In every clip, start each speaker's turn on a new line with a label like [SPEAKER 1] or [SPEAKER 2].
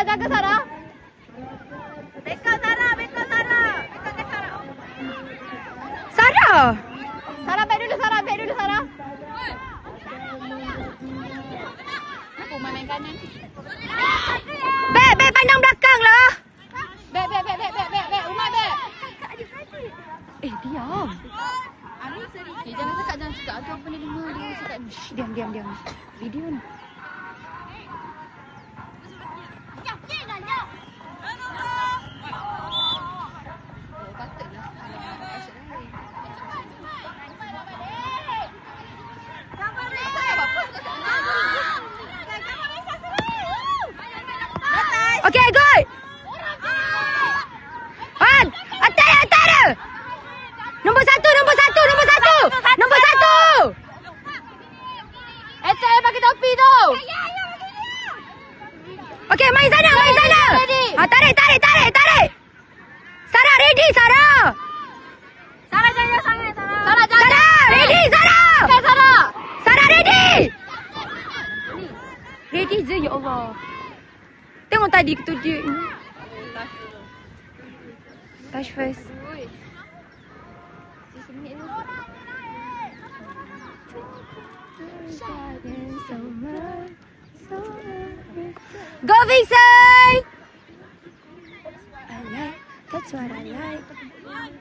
[SPEAKER 1] jaga Sarah.
[SPEAKER 2] Beka Sarah. Beka ke Sarah.
[SPEAKER 1] Sarah. Sarah back dulu Sarah. Aku main kanan. Back pandang belakang lah. Back. Umar back. Diam. Jangan cakap agak penerima dia cakap. Diam. Video ni. Okay, good. Wan, atas. Nombor satu. Etai pakai topi tu. Okay, main sana. Tarik. Sarah ready, Sarah.
[SPEAKER 2] Sarah jangan sangat.
[SPEAKER 1] Sarah ready, Sarah.
[SPEAKER 2] Okay, Sarah.
[SPEAKER 1] Sarah ready. Ready je, ya Allah. Tengok tadi ketujuh ni. Touch first. Go Vincent! That's what I like.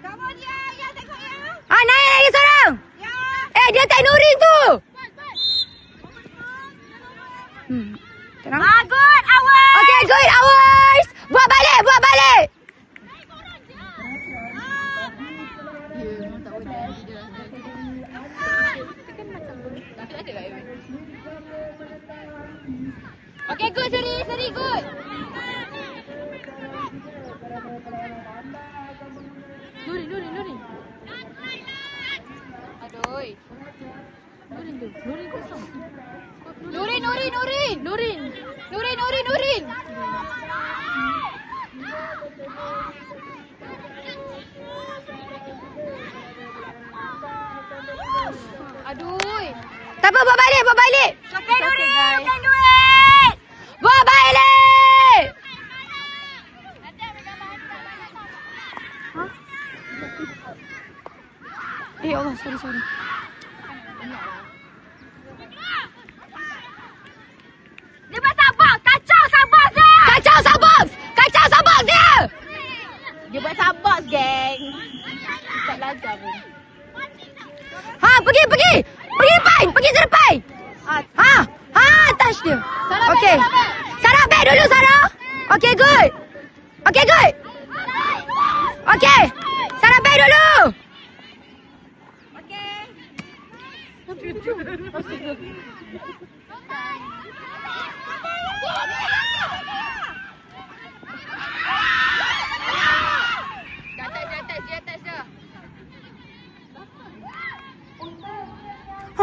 [SPEAKER 2] Kamu dia, ya tengok ya.
[SPEAKER 1] Naik lagi seorang.
[SPEAKER 2] Ya.
[SPEAKER 1] Dia tak Nurin tu. Tenang.
[SPEAKER 2] Good, awas.
[SPEAKER 1] Okay, good. Hours. Buat balik. Okay, good. Seri, good. Nurin. Aduh. Nurin kosong. Nurin. Aduh. Tak apa, bawa balik.
[SPEAKER 2] Okay, Nurin. Duit.
[SPEAKER 1] Bawa balik. Allah, sorry.
[SPEAKER 2] Dia pasang box. Kacau sabak dia.
[SPEAKER 1] Kacau sabak dia.
[SPEAKER 2] Dia buat sabak, geng. Tak belajar pun.
[SPEAKER 1] Pergi Pai. Pergi ke depan. Touch dia. Okay. Sarah back dulu, Sarah. Okay, good. Okay. Sarah back dulu.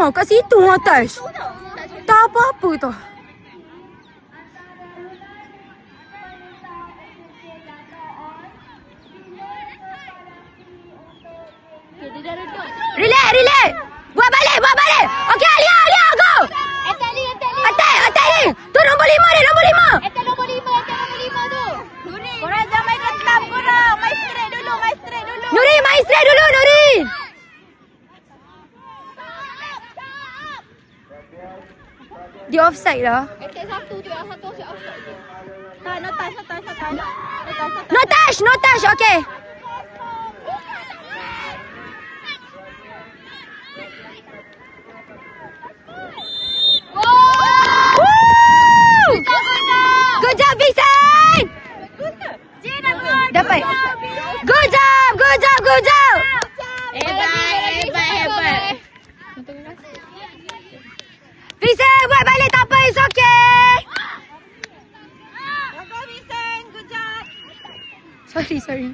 [SPEAKER 1] Kat situ atas. Tak apa-apa tu. Relax. Buat balik. Okay, Alia, go. Atas. Tu nombor 5 dia, nombor 5.
[SPEAKER 2] Nombor 5 tu. Korang jangan main ketam korang. Main straight dulu.
[SPEAKER 1] Nurin, main straight dulu, Nurin. Dia offside lah.
[SPEAKER 2] Satu je. Tak, no touch.
[SPEAKER 1] No touch. Okay. Good job, Vincent. Dapat. Good job.
[SPEAKER 2] Hebat.
[SPEAKER 1] Vincent, buat balik tak apa. It's okay.
[SPEAKER 2] Go Vincent. Good job.
[SPEAKER 1] Sorry.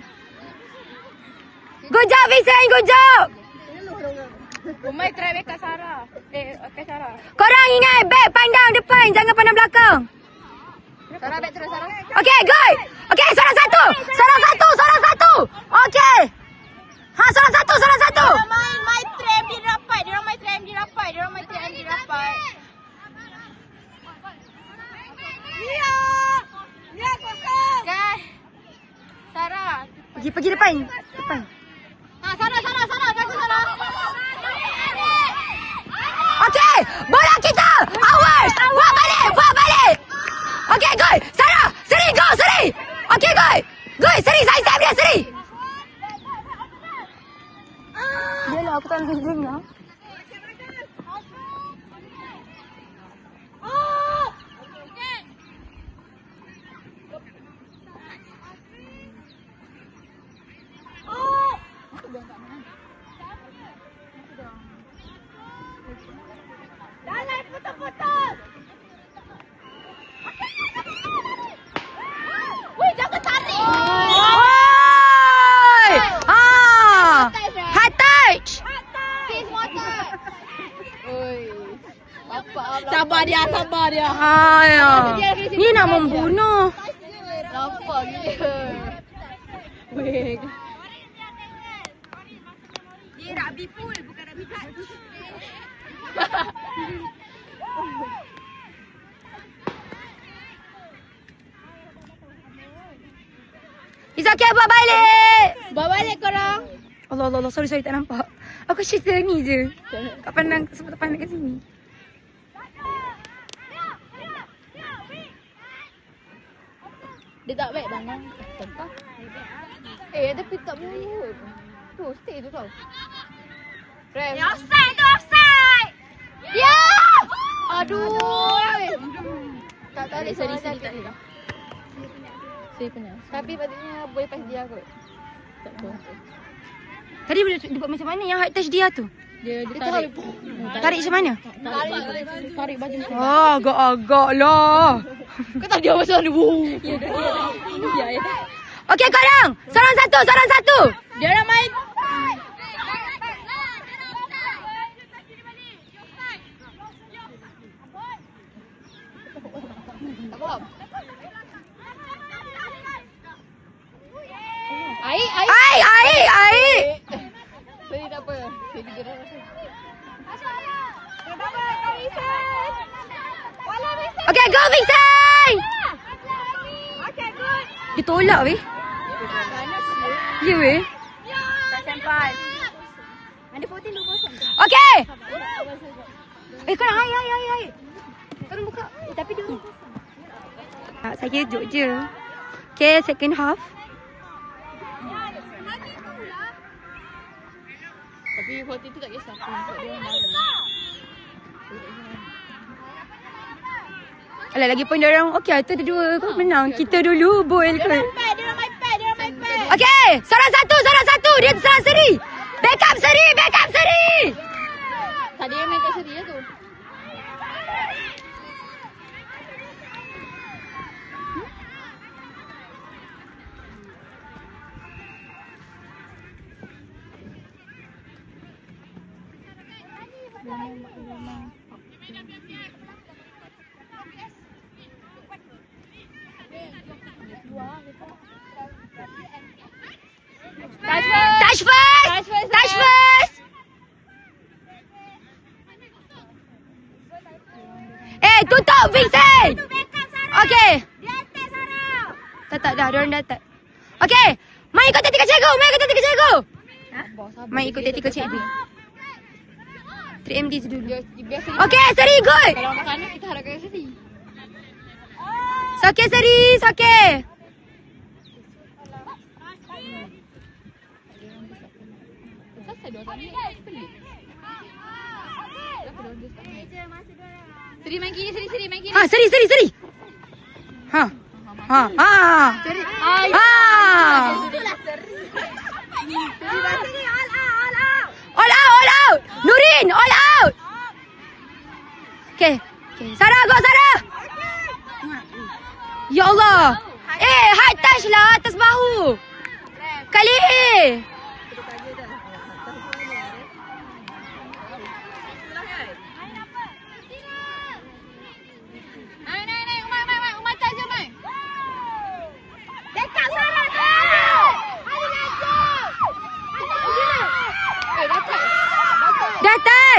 [SPEAKER 1] Good job, Vincent. Good job.
[SPEAKER 2] Umay try ke Sarah. Sarah.
[SPEAKER 1] Korang ingat back pandang depan. Jangan pandang belakang.
[SPEAKER 2] Sarah back terus Sarah.
[SPEAKER 1] Okay, good. Okay, seorang satu. Okay. Seorang satu.
[SPEAKER 2] Dia main tram di rapat. Dia main tram di rapat. Ya.
[SPEAKER 1] Pergi depan. Depan.
[SPEAKER 2] Sana. Jaga sana.
[SPEAKER 1] Okey, bola kita. Ours. Buat balik. Okey, gol. Sarah, Seri, go, Seri. Okey, gol. Gol, Seri, saya dia, Seri. Dia lah, aku tak nak dengar.
[SPEAKER 2] Jalan putus. Wih, jangan tarik.
[SPEAKER 1] Oi! High touch.
[SPEAKER 2] Kiss water. Oi. Sabar dia.
[SPEAKER 1] Ya. Ni nak membunuh.
[SPEAKER 2] Nampak gila. Weh. Dia rugby pool, bukan rugby touch.
[SPEAKER 1] It's okay, buat balik.
[SPEAKER 2] Bawa balik korang.
[SPEAKER 1] Allah, sorry, tak nampak. Aku cerita ni je. Tak pandang, sebab tak pandang kat sini.
[SPEAKER 2] Dia tak baik bangang. Tentang. Tapi tak boleh. Tu, stay tu tau. Rem.
[SPEAKER 1] Offside.
[SPEAKER 2] Ya! Aduh. Tak tarik seri tak boleh. Saya punya. Tapi patutnya boleh pas dia kot. Tak tahu.
[SPEAKER 1] Tadi boleh dia buat macam mana yang high touch dia tu?
[SPEAKER 2] Dia tarik.
[SPEAKER 1] Tarik macam mana?
[SPEAKER 2] Tarik baju macam
[SPEAKER 1] Agak-agak lah.
[SPEAKER 2] Kau tak dia macam mana? Ya.
[SPEAKER 1] Okey korang. Sorang satu.
[SPEAKER 2] Dia nak main. Tak faham.
[SPEAKER 1] Air.
[SPEAKER 2] Sorry tak apa. Jadi gerak rasa.
[SPEAKER 1] Okey, go Vincent. Dia tolak weh. Ya weh.
[SPEAKER 2] Tak sampai. Ada 14-2-0.
[SPEAKER 1] Okey. Korang hai. Korang buka. Tapi dia. Saya duduk je. Okay, second half.
[SPEAKER 2] Tapi 40 tu tak kisah. Dia marah.
[SPEAKER 1] Alah, lagi pun diorang okey, tu ada dua kot menang. Kita dulu boil kot.
[SPEAKER 2] Dia nak main pad.
[SPEAKER 1] Okey, sorang satu. Dia serang Seri. Backup Seri.
[SPEAKER 2] Tadi yang main kat Seri tu.
[SPEAKER 1] Touch first. Tutup Vincent. Okey. Tak dah, diorang dah tak. Okey. Mai ikut taktikal cikgu. Mai ikut taktikal cikgu. 3MD dulu. Okey, Seri good.
[SPEAKER 2] Kalau nak sana kita harapkan Seri.
[SPEAKER 1] Okey Seri, okey.
[SPEAKER 2] Seri main kiri.
[SPEAKER 1] Seri. Ha. All out. Nurin, all out. Okay. Sarah, go Sarah. Ya Allah. High touch lah atas bahu. Kali.
[SPEAKER 2] Umar tak je main.
[SPEAKER 1] Dekat Sarah. Datai.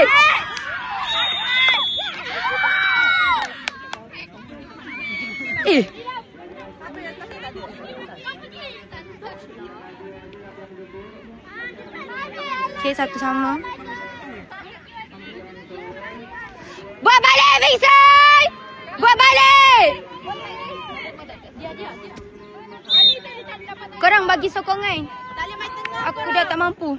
[SPEAKER 1] Okey, satu sama. Buat balik, Vincent! Buat balik! Korang bagi sokongan. Aku dah tak mampu.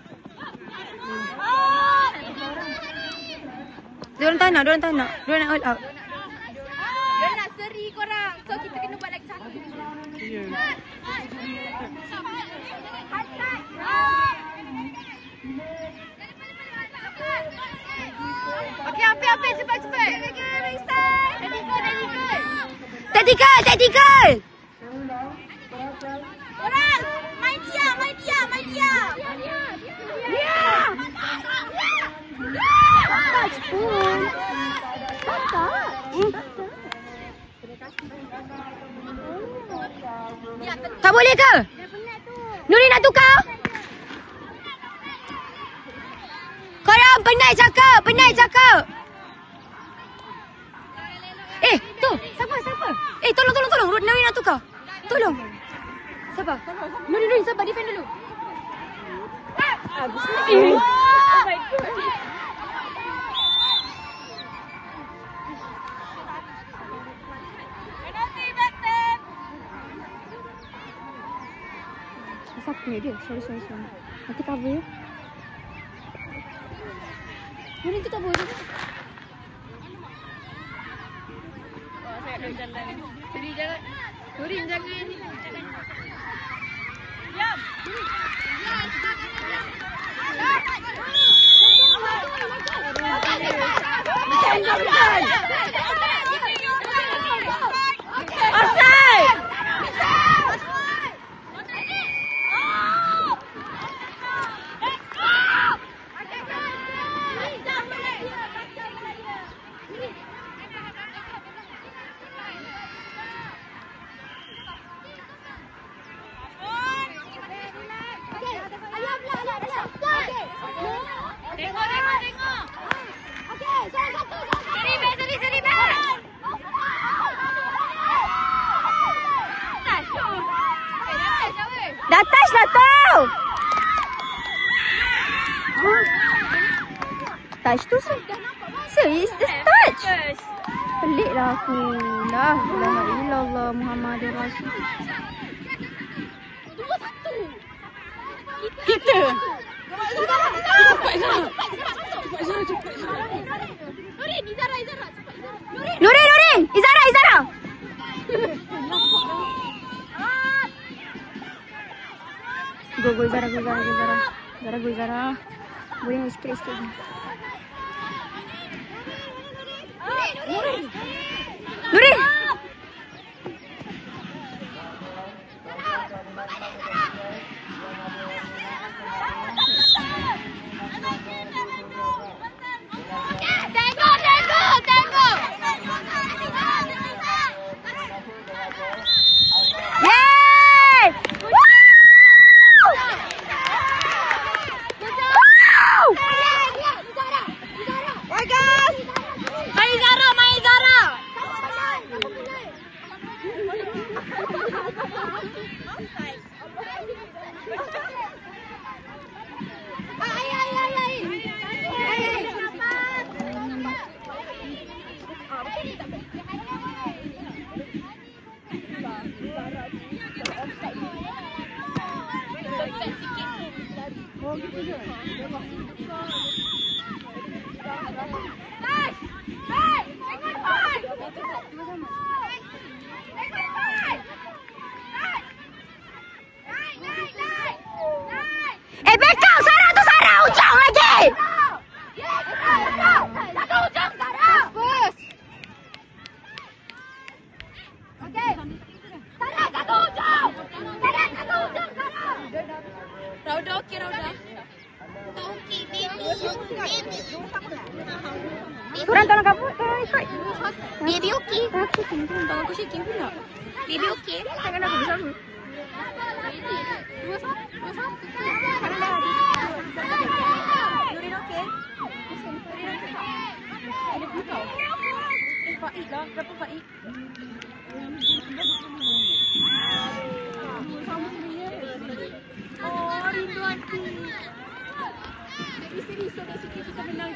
[SPEAKER 1] Diorang tak nak. Diorang nak all out.
[SPEAKER 2] Diorang nak seri korang. So kita kena buat lagi satu. Okey, ambil cepat.
[SPEAKER 1] Tactical!
[SPEAKER 2] Korang, main dia.
[SPEAKER 1] Tak boleh ke? Nuri nak tukar? Korang penat cakap. Tu. Siapa? Tolong. Nuri nak tukar. Tolong. Sabar. Nuri, sabar. Defend dulu.
[SPEAKER 2] Oh my god.
[SPEAKER 1] Satu dia. Sorry. Nanti cover ya. Nuri tu cover je.
[SPEAKER 2] Nuri jangan. Diam.
[SPEAKER 1] Offside!
[SPEAKER 2] Tengok. Okey, satu. Seri back.
[SPEAKER 1] Dah touch dah tau. Touch tu is the touch. Pelik lah aku. La ilaha illallah Muhammadur Rasul.
[SPEAKER 2] 2-1. Kita.
[SPEAKER 1] Nuri, Izara. Go Izara. Boleh sikit. Nuri.
[SPEAKER 2] Tengok.
[SPEAKER 1] Yeay!
[SPEAKER 2] Main Zara.
[SPEAKER 1] Bekal Sarah ujung lagi.
[SPEAKER 2] Satu ujung Sarah. Okey. Sarah satu ujung. Rauda okey.
[SPEAKER 1] Kurang tolong kamu ikut.
[SPEAKER 2] Baby okey.
[SPEAKER 1] Tolong aku shaking pula.
[SPEAKER 2] Baby okey.
[SPEAKER 1] Tangan aku besar. Nurin okey. Faik lah. Berapa Faik? Oh, rindu hati.
[SPEAKER 3] Sorry, sorry, sige, kita menang.